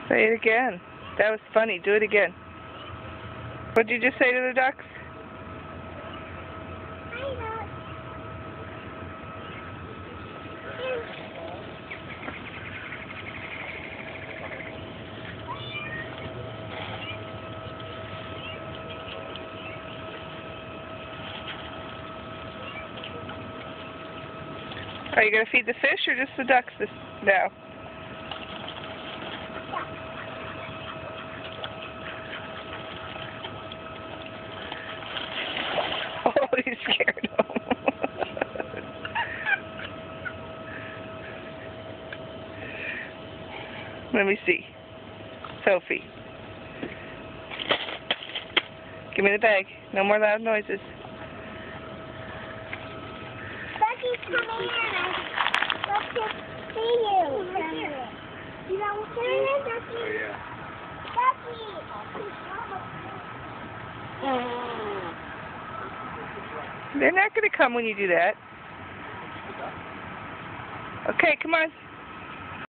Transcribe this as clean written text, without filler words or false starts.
Say it again. That was funny. Do it again. What did you just say to the ducks? Are you going to feed the fish or just the ducks now? Oh, he's scared of them. Let me see. Sophie. Give me the bag. No more loud noises. Becky's coming in. Let's just see you. You know what it is, Becky? Oh, yeah. Becky! They're not going to come when you do that. Okay, come on.